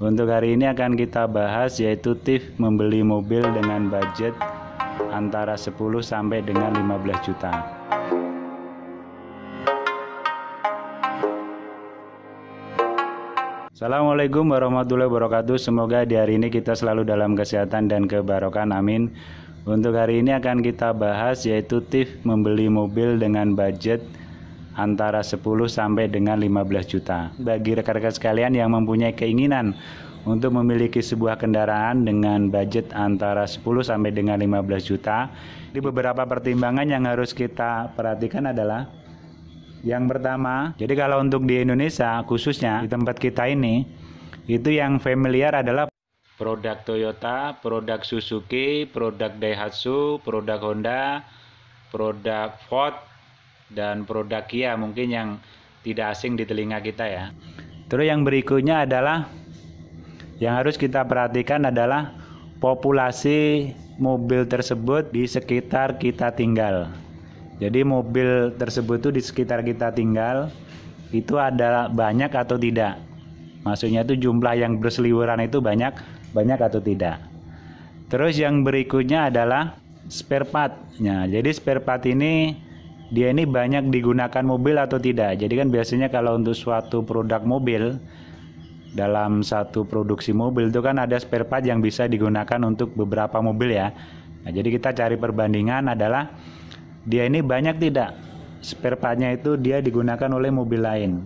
Untuk hari ini akan kita bahas yaitu tips membeli mobil dengan budget antara 10 sampai dengan 15 juta. Assalamualaikum warahmatullahi wabarakatuh. Semoga di hari ini kita selalu dalam kesehatan dan kebarokan, amin. Untuk hari ini akan kita bahas yaitu tips membeli mobil dengan budget antara 10 sampai dengan 15 juta. Bagi rekan-rekan sekalian yang mempunyai keinginan untuk memiliki sebuah kendaraan dengan budget antara 10 sampai dengan 15 juta, di beberapa pertimbangan yang harus kita perhatikan adalah yang pertama, jadi kalau untuk di Indonesia khususnya di tempat kita ini, itu yang familiar adalah produk Toyota, produk Suzuki, produk Daihatsu, produk Honda, produk Ford, dan produk Kia mungkin yang tidak asing di telinga kita ya. Terus yang berikutnya adalah yang harus kita perhatikan adalah populasi mobil tersebut di sekitar kita tinggal. Jadi mobil tersebut itu di sekitar kita tinggal itu ada banyak atau tidak. Maksudnya itu jumlah yang berseliweran itu banyak atau tidak. Terus yang berikutnya adalah spare part-nya. Jadi spare part ini dia ini banyak digunakan mobil atau tidak. Jadi kan biasanya kalau untuk suatu produk mobil, dalam satu produksi mobil itu kan ada spare part yang bisa digunakan untuk beberapa mobil ya. Nah, jadi kita cari perbandingan adalah dia ini banyak tidak spare part-nya itu dia digunakan oleh mobil lain.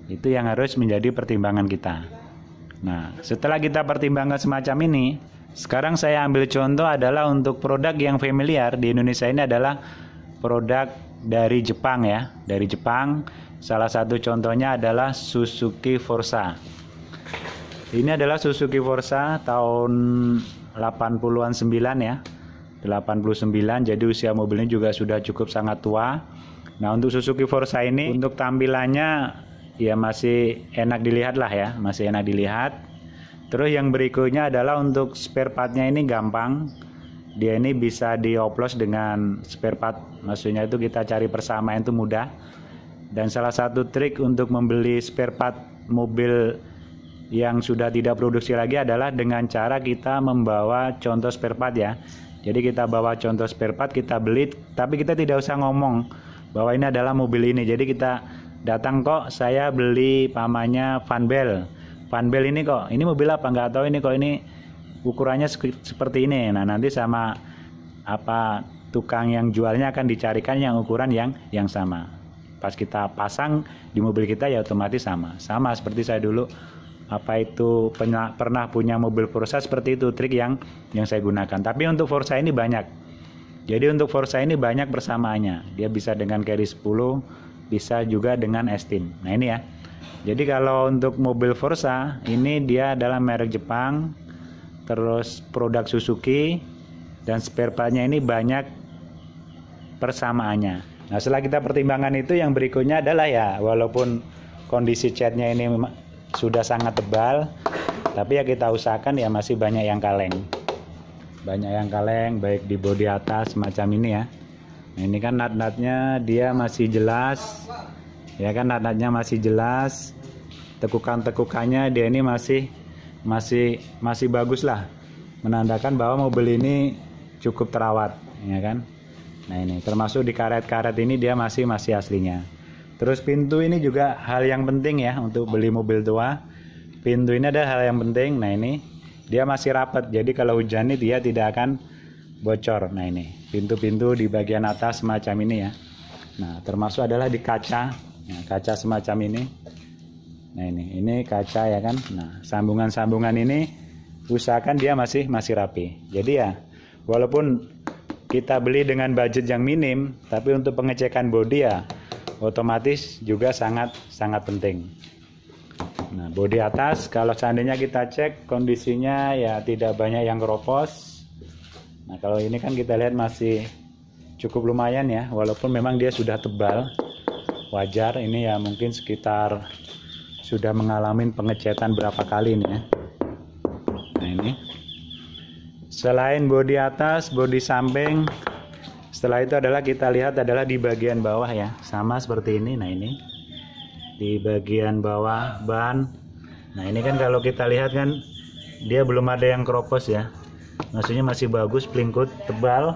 Itu yang harus menjadi pertimbangan kita. Nah, setelah kita pertimbangkan semacam ini, sekarang saya ambil contoh adalah untuk produk yang familiar di Indonesia ini adalah produk dari Jepang ya. Dari Jepang, salah satu contohnya adalah Suzuki Forza. Ini adalah Suzuki Forza tahun 80-an 9 ya. 89, jadi usia mobilnya juga sudah cukup sangat tua. Nah, untuk Suzuki Forza ini untuk tampilannya ya masih enak dilihat lah ya, masih enak dilihat. Terus yang berikutnya adalah untuk spare partnya ini gampang. Dia ini bisa dioplos dengan spare part, maksudnya itu kita cari persamaan itu mudah. Dan salah satu trik untuk membeli spare part mobil yang sudah tidak produksi lagi adalah dengan cara kita membawa contoh spare part ya. Jadi kita bawa contoh spare part, kita beli, tapi kita tidak usah ngomong bahwa ini adalah mobil ini. Jadi kita datang, kok saya beli pamannya Vanbel ini kok, ini mobil apa nggak tahu, ini kok ini ukurannya seperti ini. Nah, nanti sama apa tukang yang jualnya akan dicarikan yang ukuran yang sama. Pas kita pasang di mobil kita ya otomatis sama seperti saya dulu pernah punya mobil Forza, seperti itu trik yang saya gunakan. Tapi untuk Forza ini banyak. Jadi untuk Forza ini banyak persamaannya. Dia bisa dengan carry 10, bisa juga dengan S-Team. Nah, ini ya. Jadi kalau untuk mobil Forza ini dia adalah merek Jepang, terus produk Suzuki, dan spare part-nya ini banyak persamaannya. Nah, setelah kita pertimbangkan itu, yang berikutnya adalah ya, walaupun kondisi catnya ini sudah sangat tebal, tapi ya kita usahakan ya masih banyak yang kaleng. Banyak yang kaleng, baik di bodi atas semacam ini ya. Nah, ini kan nut-nutnya dia masih jelas. Ya kan, nut-nutnya masih jelas. Tekukan-tekukannya dia ini masih bagus lah, menandakan bahwa mobil ini cukup terawat ya kan. Nah, ini termasuk di karet-karet ini dia masih aslinya. Terus pintu ini juga hal yang penting ya untuk beli mobil tua. Pintu ini adalah hal yang penting. Nah, ini dia masih rapat, jadi kalau hujan ini dia tidak akan bocor. Nah, ini pintu-pintu di bagian atas semacam ini ya. Nah, termasuk adalah di kaca. Nah, kaca semacam ini. Nah, ini kaca ya kan. Nah, sambungan-sambungan ini usahakan dia masih rapi. Jadi ya, walaupun kita beli dengan budget yang minim, tapi untuk pengecekan bodi ya otomatis juga sangat penting. Nah, bodi atas kalau seandainya kita cek kondisinya ya tidak banyak yang keropos. Nah, kalau ini kan kita lihat masih cukup lumayan ya, walaupun memang dia sudah tebal. Wajar, ini ya mungkin sekitar sudah mengalami pengecatan berapa kali ini ya. Nah, ini selain bodi atas, bodi samping, setelah itu adalah kita lihat adalah di bagian bawah ya, sama seperti ini. Nah, ini di bagian bawah ban. Nah ini kan kalau kita lihat kan dia belum ada yang keropos ya, maksudnya masih bagus, pelingkut tebal,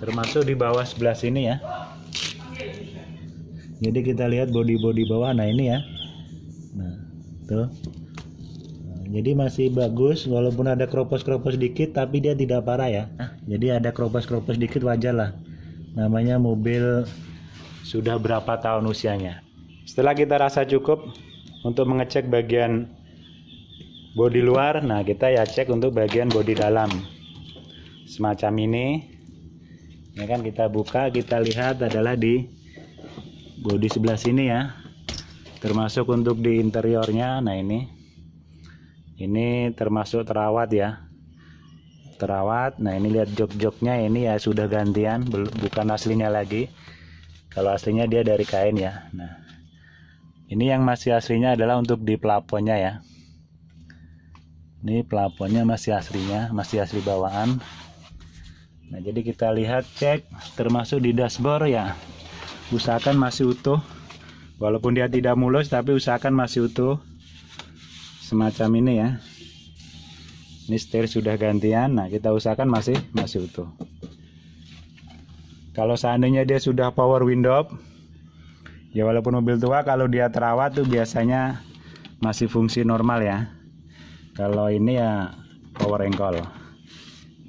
termasuk di bawah sebelah sini ya. Jadi kita lihat bodi bawah, nah ini ya, nah tuh, nah, jadi masih bagus walaupun ada keropos dikit, tapi dia tidak parah ya. Jadi ada keropos dikit wajar lah, namanya mobil sudah berapa tahun usianya. Setelah kita rasa cukup untuk mengecek bagian bodi luar, nah kita ya cek untuk bagian bodi dalam semacam ini. Ini kan kita buka, kita lihat adalah di bodi sebelah sini ya, termasuk untuk di interiornya. Nah ini termasuk terawat ya, terawat. Nah ini lihat jok-joknya, ini ya sudah gantian, bukan aslinya lagi. Kalau aslinya dia dari kain ya. Nah ini yang masih aslinya adalah untuk di plafonnya ya. Ini plafonnya masih aslinya, masih asli bawaan. Nah jadi kita lihat, cek, termasuk di dashboard ya, usahakan masih utuh. Walaupun dia tidak mulus, tapi usahakan masih utuh. Semacam ini ya. Ini setir sudah gantian. Nah kita usahakan masih utuh. Kalau seandainya dia sudah power window, ya walaupun mobil tua, kalau dia terawat tuh biasanya masih fungsi normal ya. Kalau ini ya power engkol.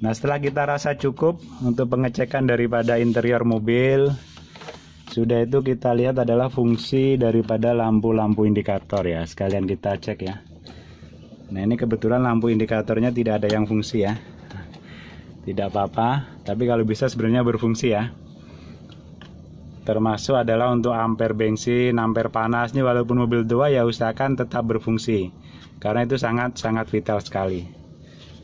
Nah setelah kita rasa cukup untuk pengecekan daripada interior mobil, sudah itu kita lihat adalah fungsi daripada lampu-lampu indikator ya. Sekalian kita cek ya. Nah ini kebetulan lampu indikatornya tidak ada yang fungsi ya. Tidak apa-apa, tapi kalau bisa sebenarnya berfungsi ya. Termasuk adalah untuk ampere bensin, ampere panasnya, walaupun mobil tua ya usahakan tetap berfungsi, karena itu sangat vital sekali.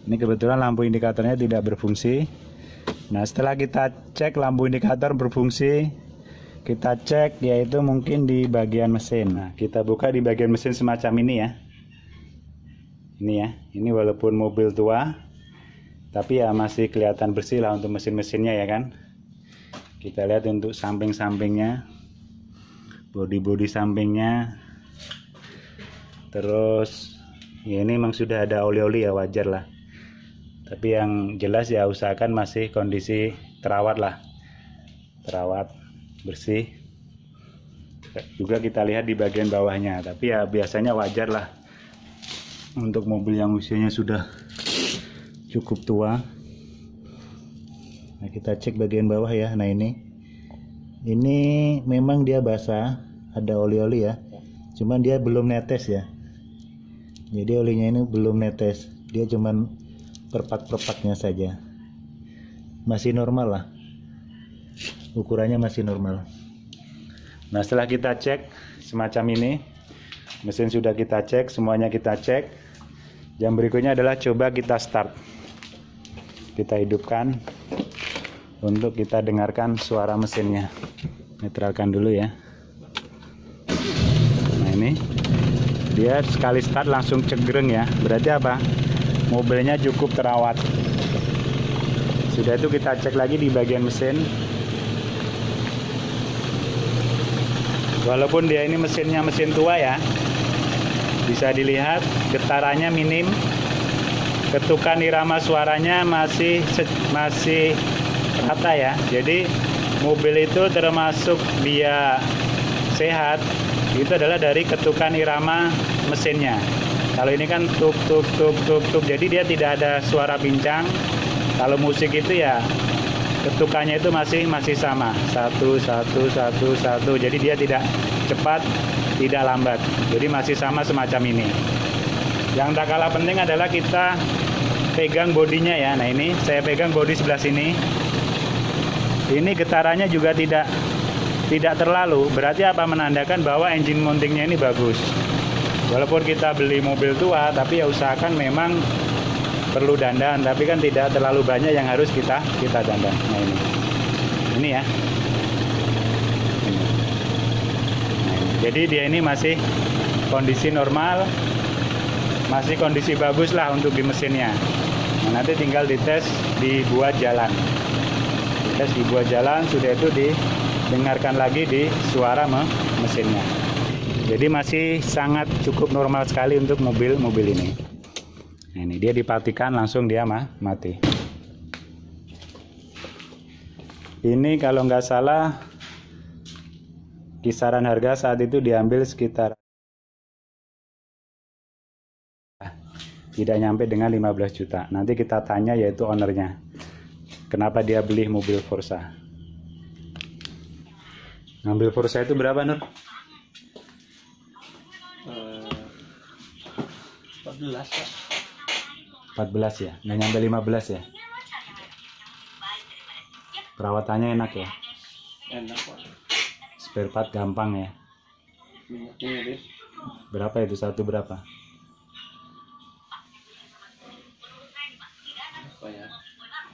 Ini kebetulan lampu indikatornya tidak berfungsi. Nah setelah kita cek lampu indikator berfungsi, kita cek yaitu mungkin di bagian mesin. Nah kita buka di bagian mesin semacam ini ya. Ini ya, ini walaupun mobil tua, tapi ya masih kelihatan bersih lah untuk mesin-mesinnya ya kan. Kita lihat untuk samping-sampingnya, bodi sampingnya. Terus ya ini memang sudah ada oli-oli ya, wajar lah. Tapi yang jelas ya usahakan masih kondisi terawat lah, terawat bersih. Juga kita lihat di bagian bawahnya, tapi ya biasanya wajar lah untuk mobil yang usianya sudah cukup tua. Nah kita cek bagian bawah ya. Nah ini memang dia basah, ada oli-oli ya, cuman dia belum netes ya. Jadi olinya ini belum netes, dia cuman perpak-perpaknya saja. Masih normal lah, ukurannya masih normal. Nah setelah kita cek semacam ini, mesin sudah kita cek, semuanya kita cek. Yang berikutnya adalah coba kita start, kita hidupkan untuk kita dengarkan suara mesinnya. Netralkan dulu ya. Nah ini dia sekali start langsung cegreng ya, berarti apa? Mobilnya cukup terawat. Sudah itu kita cek lagi di bagian mesin. Walaupun dia ini mesinnya mesin tua ya, bisa dilihat getarannya minim, ketukan irama suaranya masih rata ya. Jadi mobil itu termasuk dia sehat itu adalah dari ketukan irama mesinnya. Kalau ini kan tuk tuk tuk tuk tuk, jadi dia tidak ada suara pincang. Kalau musik itu ya ketukannya itu masih sama, satu. Jadi dia tidak cepat, tidak lambat, jadi masih sama semacam ini. Yang tak kalah penting adalah kita pegang bodinya ya. Nah ini saya pegang bodi sebelah sini. Ini getarannya juga tidak terlalu, berarti apa? Menandakan bahwa engine mountingnya ini bagus. Walaupun kita beli mobil tua, tapi ya usahakan memang perlu dandan, tapi kan tidak terlalu banyak yang harus kita dandan. Nah ini ya. Jadi dia ini masih kondisi normal, masih kondisi bagus lah untuk di mesinnya. Nah, nanti tinggal dites dibuat jalan. Dites dibuat jalan, sudah itu didengarkan lagi di suara mesinnya. Jadi masih sangat cukup normal sekali untuk mobil ini. Nah, ini dia dimatikan langsung dia mati. Ini kalau nggak salah kisaran harga saat itu diambil sekitar tidak nyampe dengan 15 juta. Nanti kita tanya yaitu ownernya, kenapa dia beli mobil Forza. Ngambil Forza itu berapa, Nur? 14 Pak. 14 ya, nggak nyampe 15 ya. Perawatannya enak ya, Enak Pak. spare part gampang ya. Minyaknya irit. Berapa itu, satu berapa? Apa ya?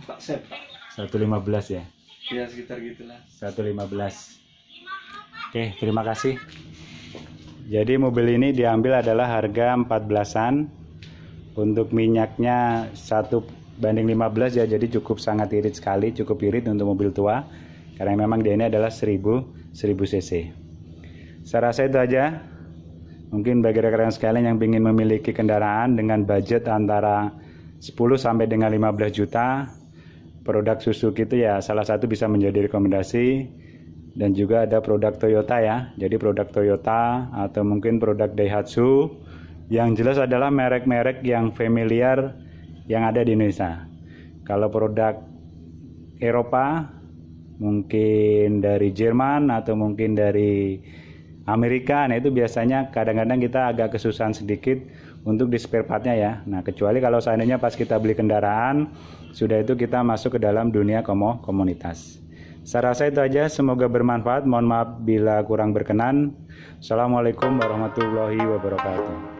Tak set Pak. 115 ya. Ya sekitar gitulah. 115. Oke, terima kasih. Jadi mobil ini diambil adalah harga 14-an. Untuk minyaknya 1:15 ya, jadi cukup sangat irit sekali, cukup irit untuk mobil tua. Karena memang dia ini adalah 1000 cc. Saya rasa itu aja. Mungkin bagi rekan-rekan sekalian yang ingin memiliki kendaraan dengan budget antara 10 sampai dengan 15 juta, produk Suzuki itu ya salah satu bisa menjadi rekomendasi. Dan juga ada produk Toyota ya, jadi produk Toyota atau mungkin produk Daihatsu, yang jelas adalah merek-merek yang familiar yang ada di Indonesia. Kalau produk Eropa mungkin dari Jerman atau mungkin dari Amerika, nah itu biasanya kadang-kadang kita agak kesusahan sedikit untuk di spare partnya ya. Nah kecuali kalau seandainya pas kita beli kendaraan, sudah itu kita masuk ke dalam dunia komunitas. Saya rasa itu aja, semoga bermanfaat. Mohon maaf bila kurang berkenan. Assalamualaikum warahmatullahi wabarakatuh.